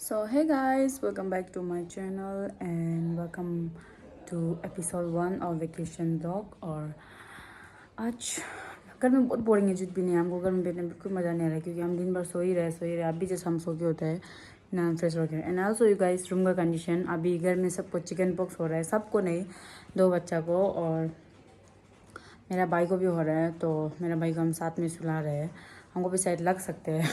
So hey guys, welcome back to my channel and welcome to episode 1 of vacation vlog। और आज घर में बहुत बोरिंग है, जित भी नहीं हमको घर में बैठने में बिल्कुल मज़ा नहीं आ रहा है, क्योंकि हम दिन भर सो ही रहे अभी जैसे हम सो के होते हैं ना फ्रेश वगैरह। And also you guys, room का कंडीशन अभी घर में सबको चिकन पॉक्स हो रहा है, सबको नहीं, 2 बच्चा को और मेरा भाई को भी हो रहा है। तो मेरा भाई को हम साथ में सुला रहे हैं, हमको भी शायद लग सकते हैं।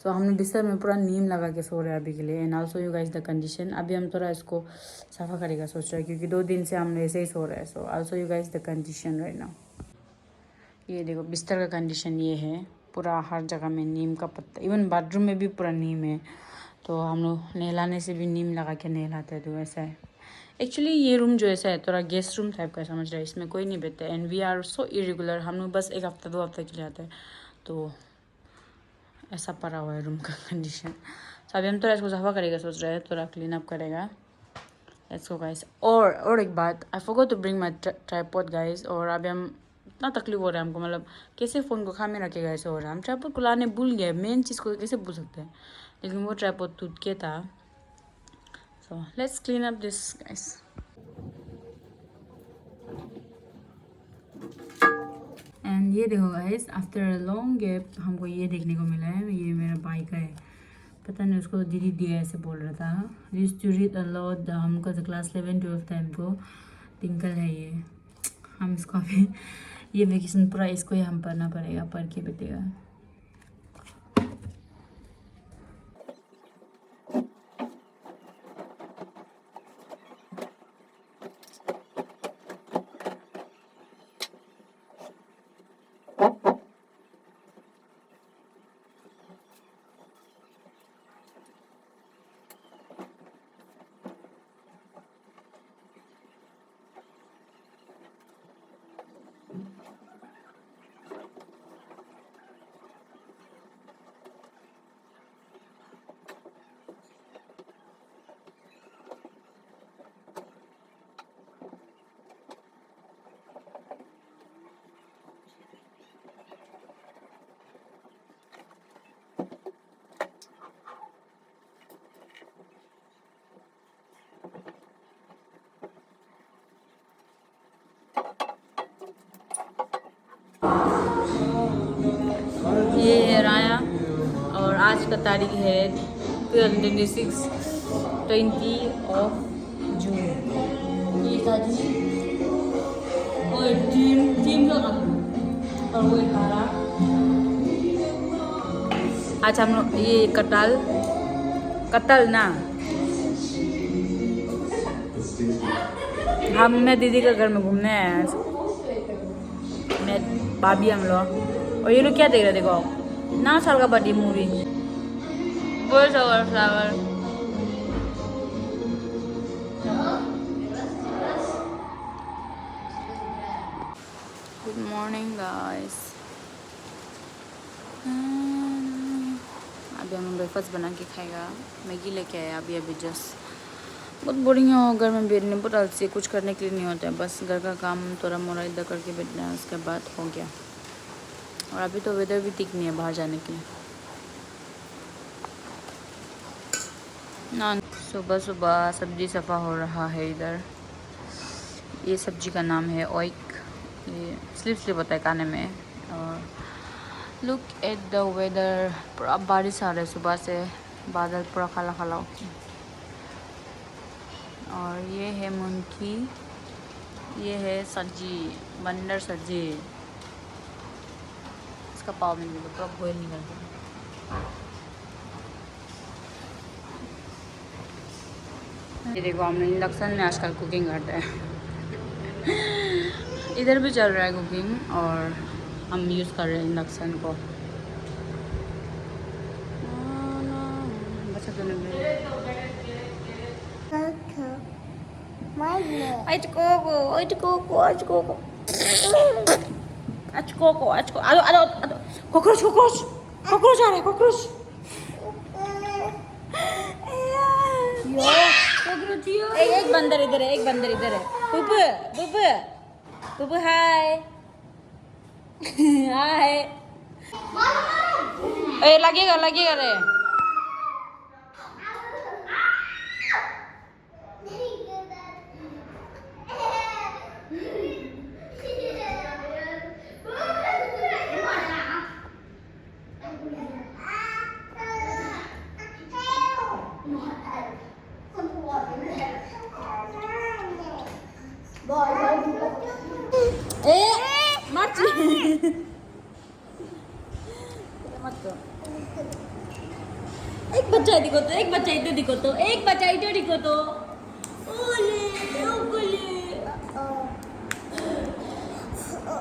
तो हमने बिस्तर में पूरा नीम लगा के सो रहे हैं अभी के लिए। And also you guys the condition, अभी हम थोड़ा इसको सफ़ा करेगा सोच रहे हैं, क्योंकि 2 दिन से हम ऐसे ही सो रहे हैं। So also you guys the condition right now. ये देखो बिस्तर का कंडीशन ये है, पूरा हर जगह में नीम का पत्ता, इवन बाथरूम में भी पूरा नीम है। तो हम लोग नहलाने से भी नीम लगा के नहलाते हैं, तो ऐसा है। एक्चुअली ये रूम जो ऐसा है थोड़ा गेस्ट रूम टाइप का समझ रहा है, इसमें कोई नहीं बैठता। And we are so irregular, हम लोग बस 1 हफ्ता 2 हफ्ते के लिए आते हैं, तो ऐसा पड़ा हुआ है रूम का कंडीशन। तो अभी हम थोड़ा इसको सफा करेगा सोच रहे हैं, थोड़ा क्लीन अप करेगा। Let's go guys. और एक बात, I forgot to bring my tripod guys. और अभी हम इतना तकलीफ हो रहा है हमको, मतलब कैसे फ़ोन को खामे रखेगा ऐसे हो रहा है। हम ट्राइपॉड को लाने भूल गए, मेन चीज़ को कैसे भूल सकते हैं, लेकिन वो ट्राइपॉड टूट के था। So let's clean up this guys. And ये देखो guys, after a long gap हमको ये देखने को मिला है। ये मेरा भाई का है, पता नहीं उसको दीदी दिया ऐसे बोल रहा था। Used to read a lot, हमको तो क्लास 11-12 टाइम को टिंकल है ये। हम इसको अभी ये वेकेशन पूरा इसको ही हम पढ़ना पड़ेगा, पढ़ के बैठेगा। ये है राया, और आज का तारीख है 2026 20 जून। ये था जी और टीम जो ना, और वो खारा। आज हम लोग ये कटल ना, हमने दीदी के घर में घूमने आए हैं, मैं भाभी हम लोग। और ये लोग क्या देख रहे, देखो ना साल का birthday movie, boys over flower. Good morning guys. अभी हम ब्रेकफास्ट बना के खाएगा, मैगी लेके आया अभी जस्ट। बहुत बोरिंग है घर में बैठने, बहुत आलसी, कुछ करने के लिए नहीं होता है, बस घर का काम थोड़ा मोड़ा इधर करके बैठना है, उसके बाद हो गया। और अभी तो वेदर भी ठीक नहीं है बाहर जाने के लिए ना। सुबह सुबह सब्जी सफ़ा हो रहा है इधर। ये सब्जी का नाम है ओइक, ये स्लिप होता है खाने में। और लुक एट द वेदर, पूरा बारिश आ रहा है सुबह से, बादल पूरा काला काला होके। और ये है मुनकी, ये है सब्जी, बंदर सब्जी। इसका पाव में भी पूरा बॉयल निकल गया। ये देखो, हमने इंडक्शन में आजकल कुकिंग करते हैं। इधर भी चल रहा है कुकिंग, और हम यूज़ कर रहे हैं इंडक्शन को। बच्चा तो नहीं कॉकरोच आ रहा है, कॉकरोच। एक बंदर इधर है, एक बंदर इधर है। बुबु बुबु बुबु हाय हाय। लगेगा रे। ए मत मत करो। एक बच्चा दिखो तो, एक बच्चा इधर दिखो तो, एक बच्चा इधर दिखो तो। ओले ओले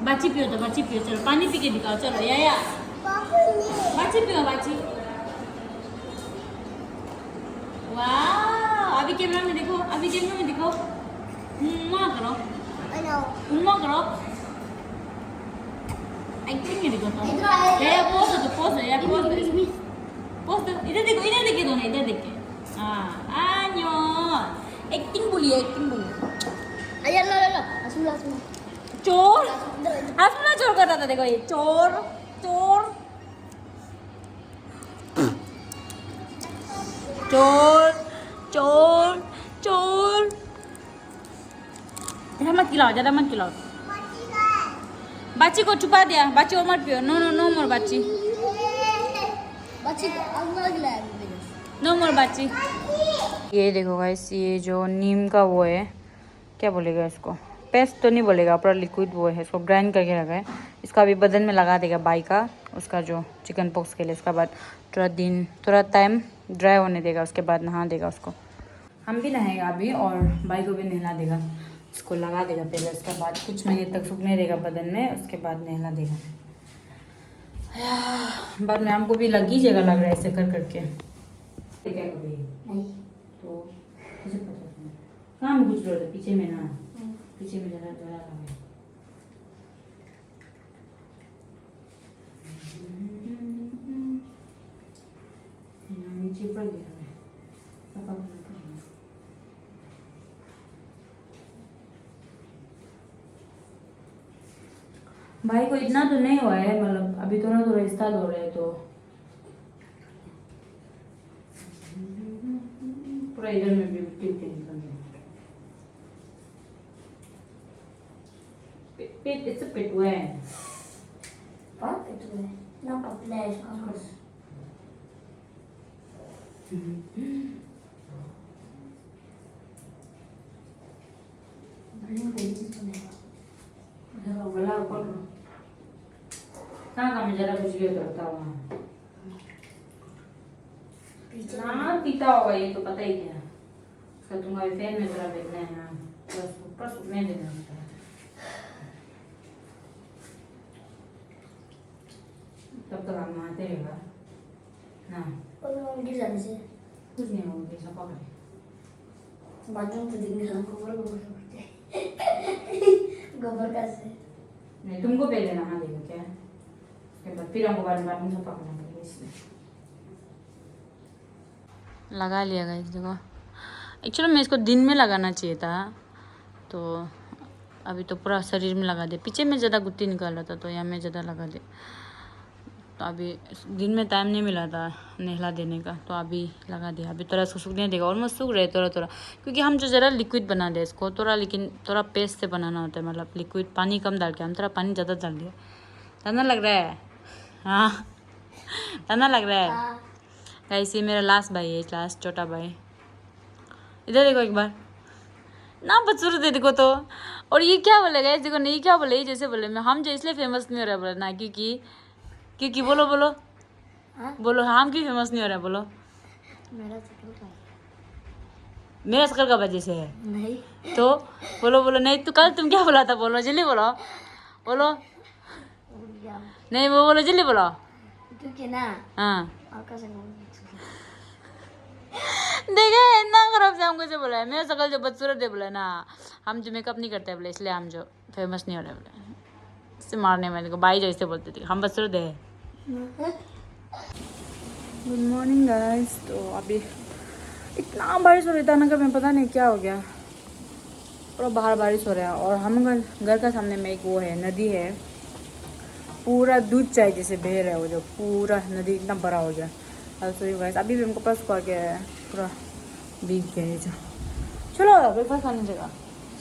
बाची पियो तो, बाची पियो। चलो पानी पी के दिखाओ। चलो या बाची पियो बाची। वाह अभी कैमरा में देखो, अभी कैमरा में दिखाओ। मुआ करो, मुआ करो। एक्टिंग में दिखो तो। या पोज दो, पोज दो, या पोज दो, पोज दो। इधर देखो, इधर देखे दो ना, इधर देखे। हाँ आन्यो एक्टिंग बोलिए, एक्टिंग बोलिए। अरे लो लो लो असुला असुला चोर असुला चोर कर रहा था। देखो ये चोर चोर चोर चोर चोर। ज्यादा मत खिलाओ, ज्यादा मत खिलाओ। बाची को छुपा दिया। बाची और मत पियो। नो नो नो मोर बाची, बच्ची अंदर गिलाया मेरे नो मोर बाची। ये देखो गाइस, ये जो नीम का वो है, क्या बोलेगा इसको, पेस्ट तो नहीं बोलेगा, पूरा लिक्विड वो है। इसको ग्राइंड करके रखा है। इसका अभी बदन में लगा देगा बाई का, उसका जो चिकन पॉक्स के लिए। उसके बाद थोड़ा टाइम ड्राई होने देगा, उसके बाद नहा देगा उसको। हम भी नहाएगा अभी और बाई को भी नहला देगा। इसको लगा देगा पहले, उसके बाद कुछ मिनट तक सूखने देगा बदन में, उसके बाद नहला देगा। बाद में हमको भी लग ही जगह लग रहा है ऐसे कर करके। नहीं तो कहाँ में कुछ रहे थे पीछे में ना, पीछे में जरा जरा लगा। नीचे पड़ गया है। भाई को इतना तो नहीं हुआ है, मतलब अभी थोड़ा थोड़ा स्टार्ट हो रहा है। तो पूरा इधर में भी टिलते निकल गया। पेट इससे पेट हुआ है। Pak itu deh, nampak flash harus. Banyak dari situ nih. जरा गला ऊपर कहाँ में जरा कुछ भी करता हुआ पीछे ना पीता होगा ये तो पता ही क्या। उसका तुम्हारे फैन में जरा बैठना है ना, बस ऊपर सूखने देना होता है। तब तक हम नहाते रहेगा ना, kalau mau गिर जाने से कुछ नहीं होगा, कैसा पकड़े। बाथरूम तो दिखने का गोबर गोबर करते गोबर कैसे नहीं तुमको पहले नहा देगा क्या, उसके बाद फिर हमको बाद में बाथरूम से पकड़ना पड़ेगा इसलिए। लगा लिया गाइस देखो। एक्चुअली मैं इसको दिन में लगाना चाहिए था, तो अभी तो पूरा शरीर में लगा दे। पीछे में ज़्यादा गुत्ती निकाल रहा था तो यहाँ में ज़्यादा लगा दे। तो अभी दिन में टाइम नहीं मिला था नहला देने का, तो अभी लगा दिया। अभी थोड़ा इसको सूखने देगा, ऑलमोस्ट सूख रहे थोड़ा थोड़ा, क्योंकि हम जो ज़रा लिक्विड बना दे इसको थोड़ा, लेकिन थोड़ा पेस्ट से बनाना होता है। मतलब लिक्विड पानी कम डाल के, हम थोड़ा पानी ज़्यादा डाल दिया। ठंडा लग रहा है, हाँ ठंडा लग रहा है। गाइस ये मेरा लास्ट भाई है, लास्ट छोटा भाई। इधर देखो एक बार ना, बदसूरत है देखो तो। और ये क्या बोलेगा इस देखो, नहीं क्या बोले जैसे बोले मैं हम जो इसलिए फेमस नहीं हो रहा बोला ना, क्योंकि बोलो बोलो बोलो हम क्यों फेमस नहीं हो रहा बोलो। मेरा शक्ल का मेरा शक्ल का वजह से है नहीं तो बोलो बोलो। नहीं तो कल तुम क्या बोला था, बोलो जल्दी बोलो बोलो। नहीं वो बोलो जल्दी बोलो। क्योंकि ना हाँ आपका शक्ल देखे इतना खराब से हमको से बोला है। मेरा शक्ल जो बदसूरत है बोला ना, हम जो मेकअप नहीं करते बोले, इसलिए हम जो फेमस नहीं हो रहे बोले। इससे मारने वाले को भाई जो ऐसे बोलते थे हम बदसूरत है। Good morning guys. तो अभी इतना बारिश हो रहा था ना, मैं पता नहीं क्या हो गया, पूरा बाहर बारिश हो रहा है। और हम घर का सामने में एक वो है, नदी है, पूरा दूध चाय जैसे बह रहा है वो, जो पूरा नदी इतना बड़ा हो गया। सो गाइस अभी भी हमको पास को आ गया है, पूरा भीग गया है जो। चलो ब्रेकफास्ट खाने जगह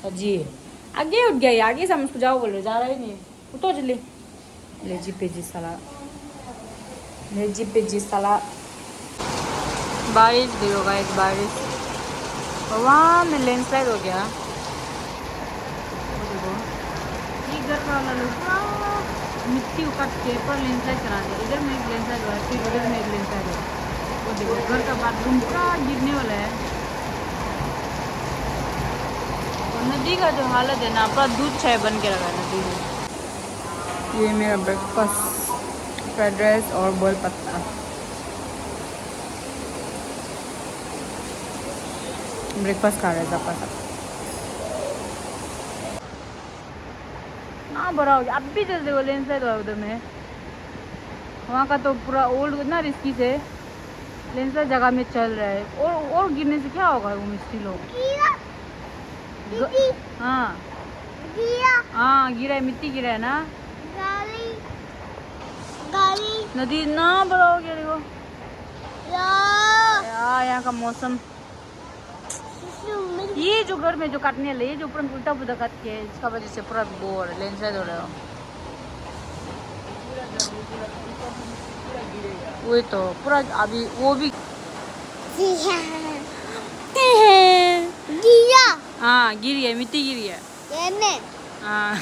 सजी आगे उठ गया ये, आगे से हम उसको जाओ बोल रहे, जा रहा ही नहीं। उठो जल्दी। लेजी पेजी साला, लेजी पेजी साला। बारिश देखो गाइस, बारिश। और वहाँ में लैंडस्लाइड हो गया। वो देखो, ये घर वाला लोग पूरा मिट्टी उकाट के पर लैंडस्लाइड करा दिया। इधर में एक लैंडस्लाइड हुआ है, फिर उधर में एक लैंडस्लाइड हुआ है। वो देखो, घर का बाथरूम पूरा गिरने वाला है। और नदी का जो हालत है ना, पूरा दूध चाय बन के रखा है नदी में। ये मेरा ब्रेकफास्ट, फ्राइड राइस और बॉयल पत्ता। ब्रेकफास्ट खा रहे हैं सबका सब। ना बड़ा हो गया, अब भी जल्दी वो लैंडस्लाइड हुआ उधर में। वहाँ का तो पूरा ओल्ड इतना रिस्की से लैंडस्लाइड जगह में चल रहा है। और गिरने से क्या होगा वो मिस्त्री लोग। हाँ हाँ, गिरा है, मिट्टी गिरा है ना। नदी ना बड़ा हो गया देखो। यहाँ का मौसम, ये जो घर में जो काटने वाले, ये जो पूरा उल्टा पुल्टा काट के, इसका वजह से पूरा बोर लैंडस्लाइड हो रहा है। वही तो पूरा अभी वो भी हाँ गिरी है, मिट्टी गिरी है। हाँ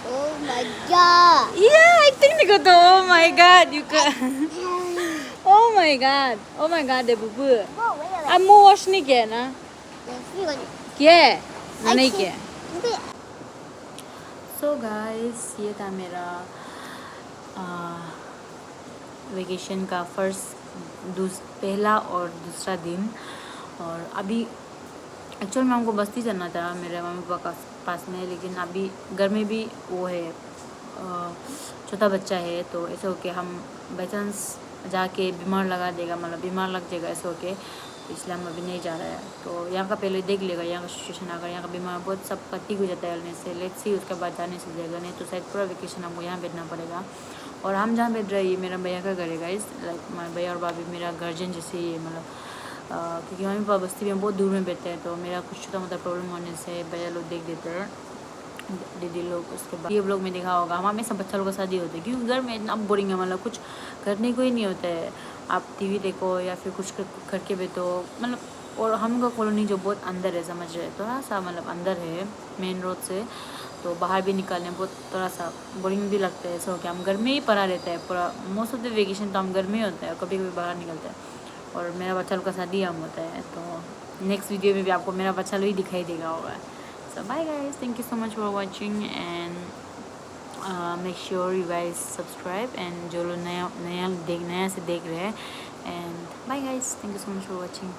Oh my god. yeah, I think they got the oh my god, you can oh my god दे बुबू। अब मुंह वॉश नहीं किया ना? किया है ना? नहीं किया। सो गाइस, ये था मेरा वेकेशन का पहला और दूसरा दिन। और अभी एक्चुअल में हमको बस्ती जाना था मेरे मम्मी पापा का पास में, लेकिन अभी घर में भी वो है, छोटा बच्चा है, तो ऐसे होके हम बाई चांस जाके बीमार लगा देगा, मतलब बीमार लग जाएगा ऐसे होके, इसलिए हम अभी नहीं जा रहे हैं। तो यहाँ का पहले देख लेगा यहाँ का सिचुएशन। अगर यहाँ का बीमार बहुत सबका ठीक हो जाता है हलने से, लेट्स सी उसके बाद जाने से जाएगा, नहीं तो शायद पूरा वेकेशन हमको यहाँ बैठना पड़ेगा। और हम जहाँ बैठ रहे हैं ये मेरा भैया का घर है गाइस, लाइक मेरा भैया और भाभी मेरा गार्जियन जैसे ही है, मतलब क्योंकि मम्मी पापा बस्ती में बहुत दूर में बैठते हैं, तो मेरा कुछ छोटा मोटा प्रॉब्लम होने से भैया लोग देख देते हैं, दीदी लोग। उसके बाद ये लोग में देखा होगा हम हमेशा बच्चा लोग का शादी होती है, क्योंकि घर में इतना बोरिंग है, मतलब कुछ करने को ही नहीं होता है। आप टीवी देखो या फिर कुछ करके बैठो, मतलब। और हम लोग का कॉलोनी जो बहुत अंदर है, समझ रहे, थोड़ा सा मतलब अंदर है मेन रोड से, तो बाहर भी निकालने बहुत थोड़ा सा बोरिंग भी लगता है। ऐसा हो क्या हम घर में ही पड़ा रहता है पूरा मोस्ट ऑफ द वेकेशन, तो हम घर में ही होता है, कभी कभी बाहर निकलता है। और मेरा बच्चा लोग का शादी हम होता है, तो नेक्स्ट वीडियो में भी आपको मेरा बच्चा लोग ही दिखाई देगा होगा। So bye guys, thank you so much for watching, and make sure you guys subscribe, and जो लोग नया से देख रहे हैं, and bye guys, thank you so much for watching.